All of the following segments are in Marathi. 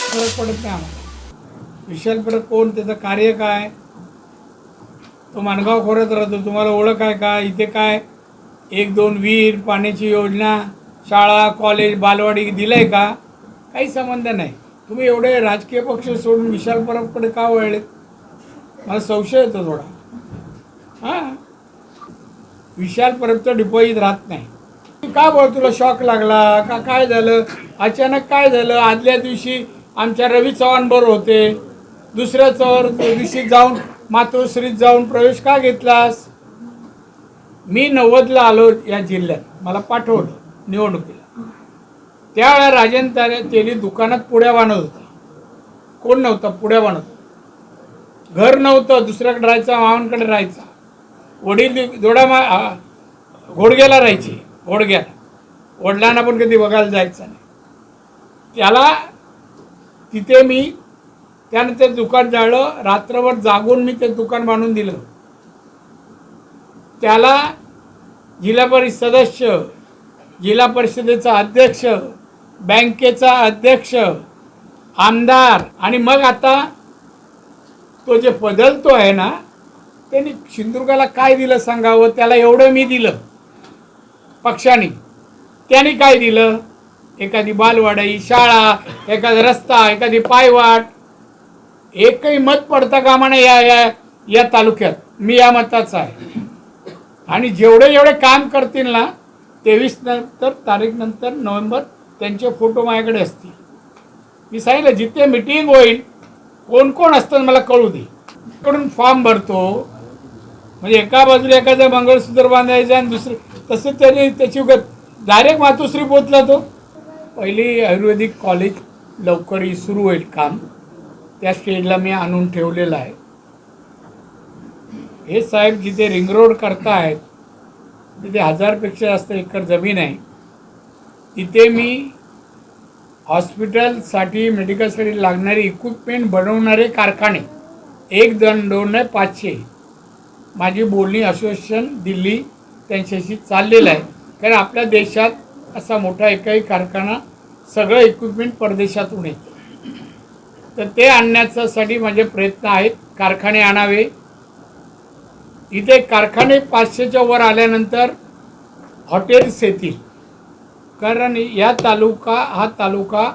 फरक पडत नाही आम्हाला. विशाल परत कोण, त्याचं कार्य काय, तो माणगाव खोऱ्यात राहतो, तुम्हाला ओळख आहे का, इथे काय 1-2 विहीर, पाण्याची योजना, शाळा, कॉलेज, बालवाडी दिलंय का, काही संबंध नाही. तुम्ही एवढे राजकीय पक्ष सोडून विशाल परबकडे का वळलेत, मला संशय येतो थोडा. हां, विशाल परबचं डिपॉझिट राहत नाही. का बरं तुला शॉक लागला का, काय झालं अचानक, काय झालं, आदल्या दिवशी आमच्या रवी चव्हाण बरोबर होते, दुसऱ्या दिवशी जाऊन मातोश्रीत जाऊन प्रवेश का घेतलास. मी 90ला आलो या जिल्ह्यात, मला पाठवलं निवडणुकीला. त्यावेळेला राजन तेली दुकानात पुड्या बांधत होता. कोण नव्हता, पुड्या बांधत होता. घर नव्हतं, दुसऱ्याकडे राहायचा, मामांकडे राहायचा. वडील घोडग्याला राहायचे, घोडग्याला. वडिलांना पण कधी बघायला जायचं नाही. त्याला तिथे मी त्यानं ते दुकान जाळलं, रात्रभर जागून मी ते दुकान बांधून दिलं. त्याला जिल्हा परिषद सदस्य, जिल्हा परिषदेचा अध्यक्ष, बँकेचा अध्यक्ष, आमदार, आणि मग आता तो जे बदलतो आहे ना, त्यांनी सिंधुदुर्गाला काय दिलं सांगावं. त्याला एवढं मी दिलं पक्षाने, त्यांनी काय दिलं, एखादी बालवाडी, शाळा, एखादा रस्ता, एखादी पायवाट, एकही मत पडता कामा नये या तालुक्यात. मी या मताचा आहे. आणि जेवढे काम करतील ना 23 तारीख नंतर नोव्हेंबर, त्यांचे फोटो माझ्याकडे असतील. मी सांगितलं जिथे मिटिंग होईल कोण कोण असतं मला कळू दे. कडून फॉर्म भरतो, म्हणजे एका बाजूला एखादं मंगळसूत्र बांधायचं आणि दुसरं, तसं त्याने त्याची डायरेक्ट मातोश्री पोचला तो. पहिली आयुर्वेदिक कॉलेज लवकर सुरू होईल काम, त्या स्टेजला मी आणून ठेवलेलं आहे. हे साहेब जिथे रिंग रोड करतायत तिथे 1000पेक्षा जास्त एकर जमीन आहे. तिथे मी हॉस्पिटलसाठी, मेडिकलसाठी लागणारे इक्विपमेंट बनवणारे कारखाने 1-2 नाही 500, माझी बोलणी असोसिएशन दिल्ली त्यांच्याशी चाललेलं आहे. कारण आपल्या देशात असा मोठा एकही कारखाना, सगळं इक्विपमेंट परदेशातून येतं, तर ते आणण्यासाठी माझे प्रयत्न आहेत. कारखाने आणावे. इथे कारखाने 500च्या वर आल्यानंतर हॉटेल्स येतील. कारण हा तालुका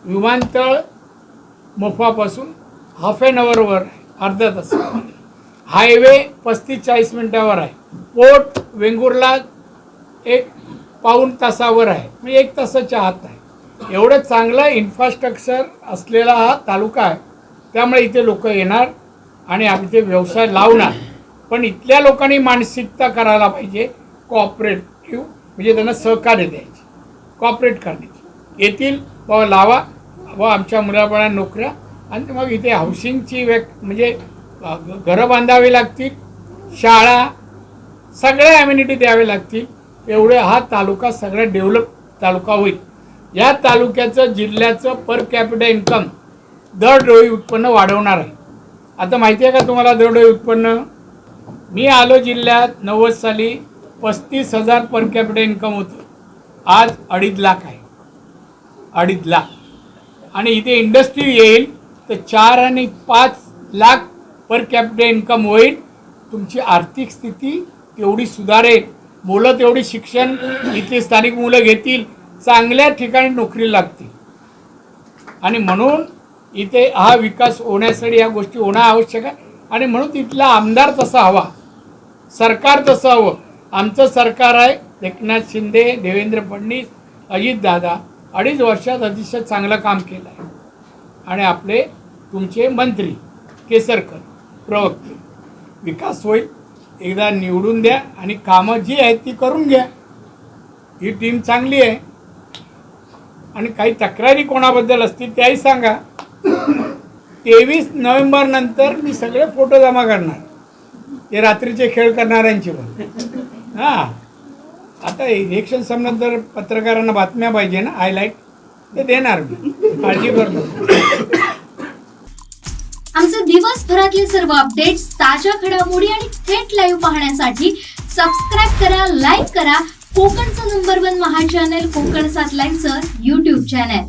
विमानतळ मोफापासून हाफ एन आवरवर आहे, अर्धा तास. हायवे 35-40 मिनिटावर आहे. पोर्ट वेंगुर्ला 1 पाऊण तासावर आहे, म्हणजे 1 तासाच्या आत आहे. एवढं चांगलं इन्फ्रास्ट्रक्चर असलेला हा तालुका आहे. त्यामुळे इथे लोक येणार आणि इथे व्यवसाय लावणार. पण इथल्या लोकांनी मानसिकता करायला पाहिजे कोऑपरेटिव्ह, म्हणजे त्यांना सहकार्य द्यायचे, कॉपरेट करण्याची. येतील व लावा व आमच्या मुलाबाळांना नोकऱ्या, आणि मग इथे हाऊसिंगची म्हणजे घरं बांधावी लागतील, शाळा, सगळ्या ॲम्युनिटी द्यावे लागतील. एवढे हा तालुका सगळ्या डेव्हलप तालुका होईल. या तालुक्याचं, जिल्ह्याचं पर कॅपिटा इन्कम, दरडोळी उत्पन्न वाढवणार आहे. आता माहिती आहे का तुम्हाला दरडोळी उत्पन्न? मी आलो जिल्ह्यात 90 साली 35,000 पर कॅपिटा इन्कम होतं. आज 2.5 लाख आहे, 2.5 लाख. आणि इथे इंडस्ट्री येईल तर 4 आणि 5 लाख पर कॅपिटा इन्कम होईल. तुमची आर्थिक स्थिती तेवढी सुधारेल, मुलं तेवढी शिक्षण इथली स्थानिक मुलं घेतील, चांगल्या ठिकाणी नोकरी लागतील. आणि म्हणून इथे हा विकास होण्यासाठी या गोष्टी होणं आवश्यक आहे. आणि म्हणून तिथला आमदार तसा हवा, सरकार तसं हवं. आमचं सरकार आहे एकनाथ शिंदे, देवेंद्र फडणवीस, अजितदादा. 2.5 वर्षात अतिशय चांगलं काम केलं आहे. आणि आपले तुमचे मंत्री केसरकर प्रवक्ते, विकास होईल. एकदा निवडून द्या आणि कामं जी आहेत ती करून घ्या. ही टीम चांगली आहे. आणि काही तक्रारी कोणाबद्दल असतील त्याही सांगा. 23 नोव्हेंबर नंतर मी सगळे फोटो जमा करणार, ते रात्रीचे खेळ करणाऱ्यांचे पण. हां, आता इलेक्शन संबंधात पत्रकारांना बातम्या पाहिजे ना, हायलाईट, ते देणार मी, काळजी करू नका. आमचे दिवसभरातले सर्व अपडेट्स, ताज्या घडामोडी आणि थेट लाईव्ह पाहण्यासाठी सबस्क्राईब करा, लाईक करा कोकणचं नंबर 1 महा चॅनल कोकण 7 लाईनचं YouTube चॅनल.